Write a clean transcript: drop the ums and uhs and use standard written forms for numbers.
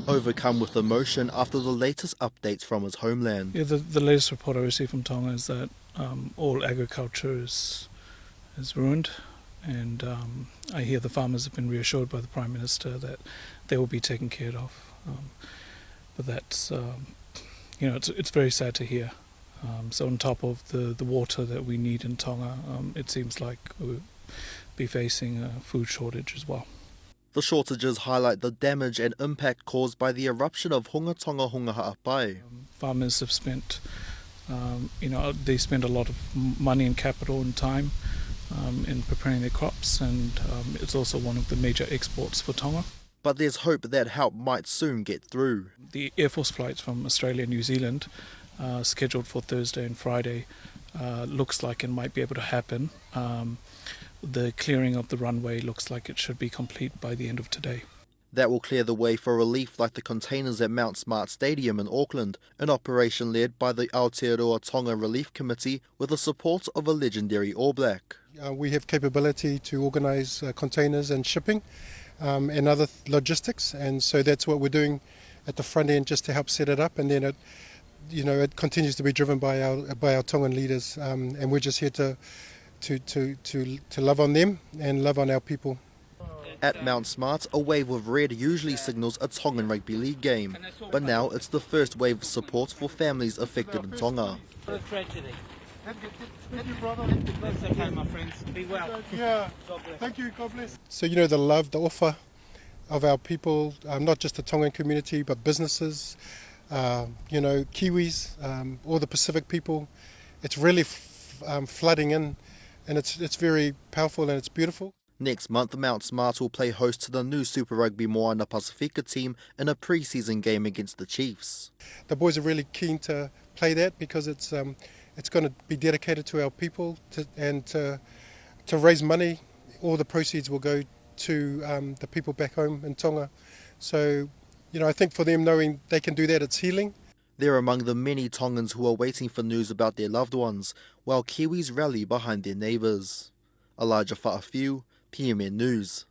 overcome with emotion after the latest updates from his homeland. Yeah, the latest report I received from Tonga is that all agriculture is ruined, and I hear the farmers have been reassured by the Prime Minister that they will be taken care of. But that's, it's very sad to hear. So on top of the water that we need in Tonga, it seems like we'll be facing a food shortage as well. The shortages highlight the damage and impact caused by the eruption of Hunga Tonga Hunga Ha'apai. Farmers have spent, they spend a lot of money and capital and time in preparing their crops, and it's also one of the major exports for Tonga. But there's hope that help might soon get through. The Air Force flights from Australia and New Zealand, scheduled for Thursday and Friday, looks like it might be able to happen. The clearing of the runway looks like it should be complete by the end of today. That will clear the way for relief like the containers at Mount Smart Stadium in Auckland, an operation led by the Aotearoa Tonga Relief Committee with the support of a legendary All Black. We have capability to organise containers and shipping and other logistics, and so that's what we're doing at the front end just to help set it up, and then it continues to be driven by our Tongan leaders, and we're just here to love on them and love on our people. At Mount Smart, a wave of red usually signals a Tongan Rugby League game, but now it's the first wave of support for families affected in Tonga. What a tragedy. Thank you, brother. That's okay, my friends. Be well. Yeah, thank you, God bless. So the love, the offer of our people, not just the Tongan community, but businesses, Kiwis, all the Pacific people, it's really flooding in, and it's very powerful and it's beautiful. Next month, Mount Smart will play host to the new Super Rugby Moana Pasifika team in a pre-season game against the Chiefs. The boys are really keen to play that because it's going to be dedicated to our people and to raise money. All the proceeds will go to the people back home in Tonga. So, I think for them knowing they can do that, it's healing. They're among the many Tongans who are waiting for news about their loved ones, while Kiwis rally behind their neighbours. Elijah Fa'afiu, PMN News.